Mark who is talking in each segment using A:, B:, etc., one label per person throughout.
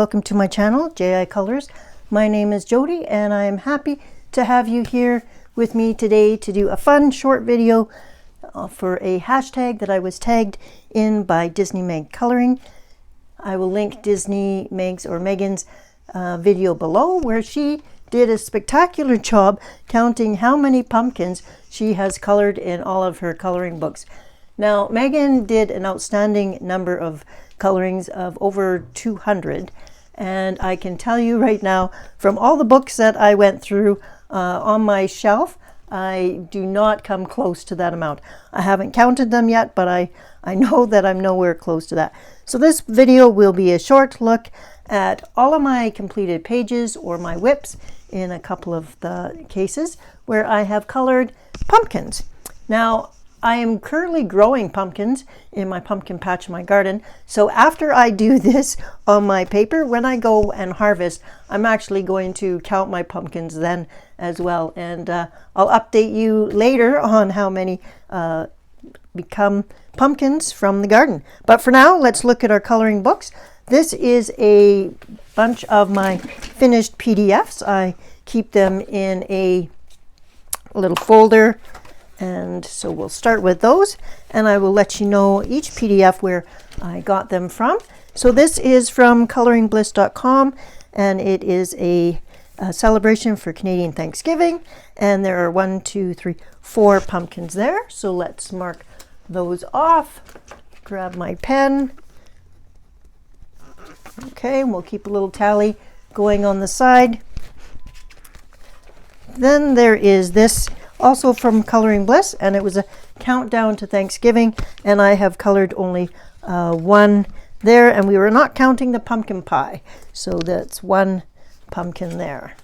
A: welcome to my channel, J.I. Colors. My name is Jody and I am happy to have you here with me today to do a fun short video for a hashtag that I was tagged in by Disney Meg Coloring. I will link Disney Meg's or Megan's video below, where she did a spectacular job counting how many pumpkins she has colored in all of her coloring books. Now, Megan did an outstanding number of colorings of over 200, and I can tell you right now, from all the books that I went through on my shelf, I do not come close to that amount. I haven't counted them yet, but I know that I'm nowhere close to that. So this video will be a short look at all of my completed pages or my whips in a couple of the cases where I have colored pumpkins. Now, I am currently growing pumpkins in my pumpkin patch in my garden. So after I do this on my paper, when I go and harvest, I'm actually going to count my pumpkins then as well. And I'll update you later on how many become pumpkins from the garden. But for now, let's look at our coloring books. This is a bunch of my finished PDFs. I keep them in a little folder. And so we'll start with those, and I will let you know each PDF where I got them from. So this is from coloringbliss.com, and it is a celebration for Canadian Thanksgiving. And there are 4 pumpkins there. So let's mark those off. Grab my pen. Okay, and we'll keep a little tally going on the side. Then there is this, also from Coloring Bliss, and it was a countdown to Thanksgiving, and I have colored only one there, and we were not counting the pumpkin pie, so that's 1 pumpkin there.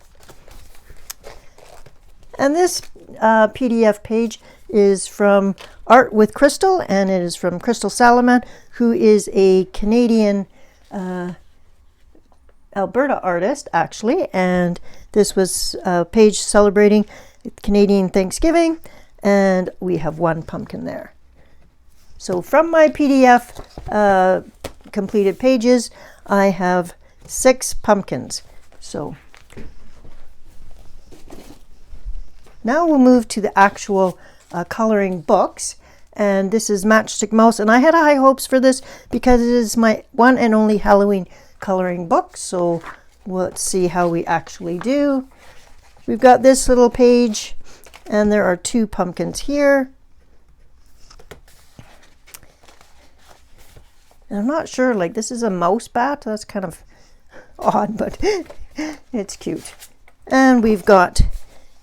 A: And this PDF page is from Art with Crystal, and it is from Crystal Salaman, who is a Canadian Alberta artist, actually, and this was a page celebrating Canadian Thanksgiving, and we have 1 pumpkin there. So from my PDF completed pages, I have 6 pumpkins. So now we'll move to the actual coloring books, and this is Matchstick Mouse, and I had high hopes for this because it is my one and only Halloween coloring book. So let's see how we actually do. We've got this little page, and there are 2 pumpkins here. And I'm not sure, like, this is a mouse bat. That's kind of odd, but it's cute. And we've got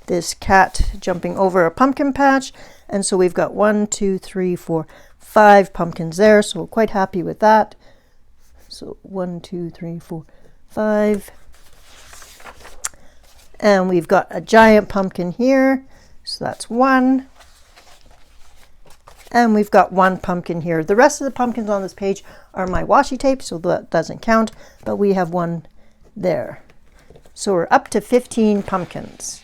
A: this cat jumping over a pumpkin patch. And so we've got 5 pumpkins there. So we're quite happy with that. So 5. And we've got a giant pumpkin here, so that's 1. And we've got 1 pumpkin here. The rest of the pumpkins on this page are my washi tape, so that doesn't count, but we have 1 there. So we're up to 15 pumpkins.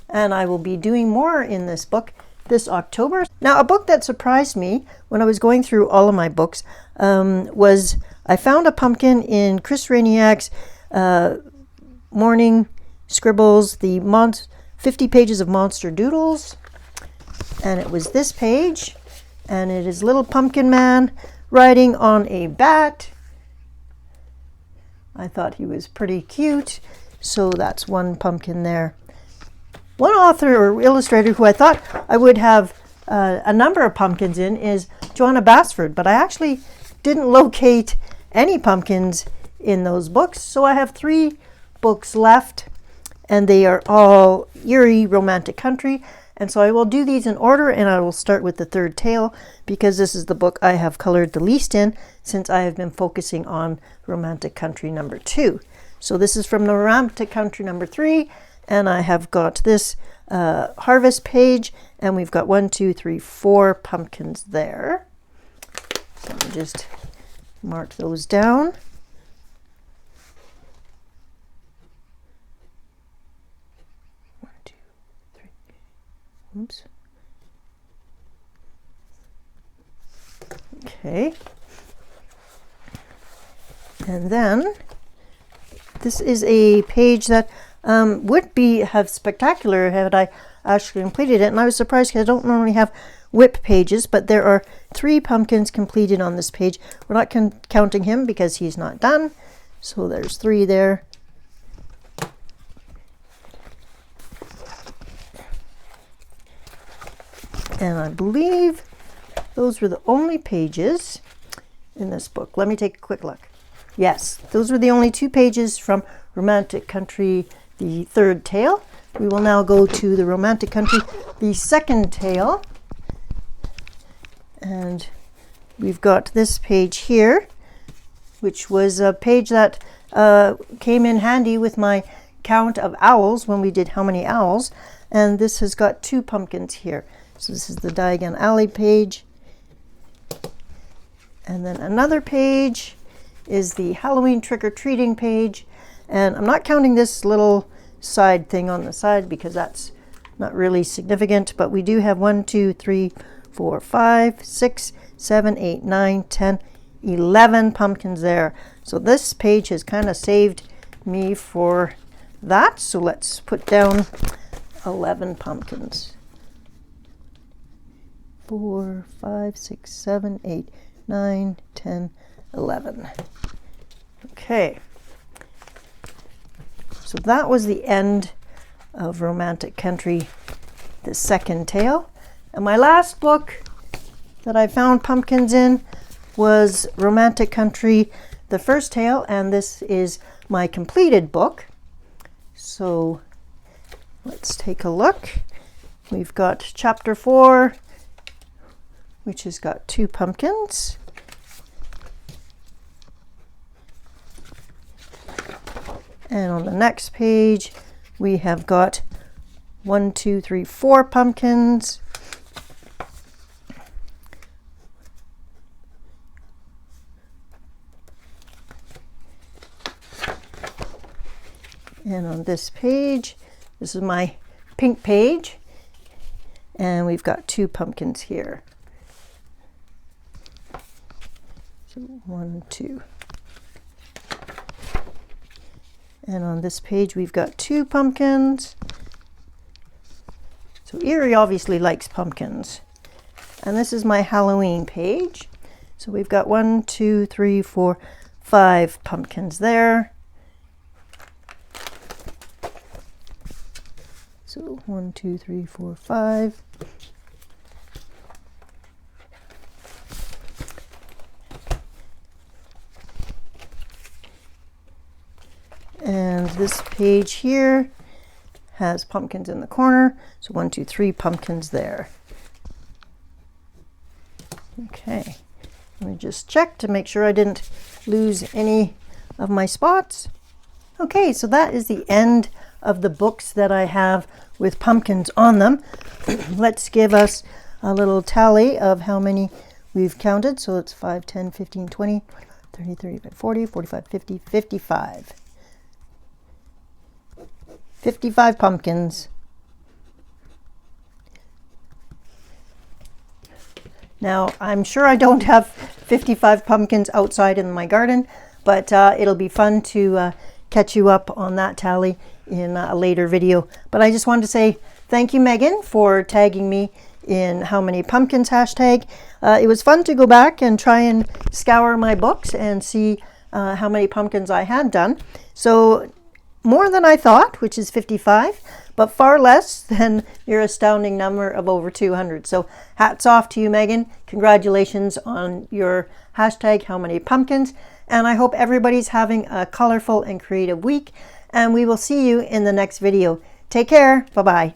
A: And I will be doing more in this book this October. Now, a book that surprised me when I was going through all of my books was I found a pumpkin in Chris Rainiac's Morning Scribbles, the 50 pages of Monster Doodles, and it was this page, and it is Little Pumpkin Man riding on a bat. I thought he was pretty cute, so that's 1 pumpkin there. One author or illustrator who I thought I would have a number of pumpkins in is Joanna Basford, but I actually didn't locate any pumpkins in those books, so I have 3 books left, and they are all Eerie Romantic Country, and so I will do these in order, and I will start with the Third Tale because this is the book I have colored the least in since I have been focusing on Romantic Country number 2. So this is from the Romantic Country number 3, and I have got this harvest page, and we've got 4 pumpkins there. So let me just mark those down. Oops. Okay. And then this is a page that would have spectacular had I actually completed it, and I was surprised because I don't normally have whip pages, but there are 3 pumpkins completed on this page. We're not counting him because he's not done, so there's 3 there. And I believe those were the only pages in this book. Let me take a quick look. Yes, those were the only 2 pages from Romantic Country, the 3rd tale. We will now go to the Romantic Country, the 2nd tale. And we've got this page here, which was a page that came in handy with my count of owls when we did How Many Owls. And this has got 2 pumpkins here. So this is the Diagon Alley page. And then another page is the Halloween trick-or-treating page. And I'm not counting this little side thing on the side because that's not really significant, but we do have 1, 2, 3, 4, 5, 6, 7, 8, 9, 10, 11 pumpkins there. So this page has kind of saved me for that. So let's put down 11 pumpkins. 4, 5, 6, 7, 8, 9, 10, 11. Okay. So that was the end of Romantic Country, the 2nd tale. And my last book that I found pumpkins in was Romantic Country, the 1st tale, and this is my completed book. So let's take a look. We've got chapter 4, which has got 2 pumpkins. And on the next page, we have got 1, 2, 3, 4 pumpkins. And on this page, this is my pink page, and we've got 2 pumpkins here. So 1, 2. And on this page, we've got 2 pumpkins. So Erie obviously likes pumpkins. And this is my Halloween page. So we've got 1, 2, 3, 4, 5 pumpkins there. So 1, 2, 3, 4, 5. And this page here has pumpkins in the corner. So 1, 2, 3 pumpkins there. Okay, let me just check to make sure I didn't lose any of my spots. Okay, so that is the end of the books that I have with pumpkins on them. Let's give us a little tally of how many we've counted. So it's 5, 10, 15, 20, 30, 35, 40, 45, 50, 55. 55 pumpkins. Now, I'm sure I don't have 55 pumpkins outside in my garden, but it'll be fun to catch you up on that tally in a later video. But I just wanted to say thank you, Megan, for tagging me in How Many Pumpkins hashtag. It was fun to go back and try and scour my books and see how many pumpkins I had done. So more than I thought, which is 55, but far less than your astounding number of over 200. So hats off to you, Megan. Congratulations on your hashtag How Many Pumpkins. And I hope everybody's having a colorful and creative week. And we will see you in the next video. Take care. Bye-bye.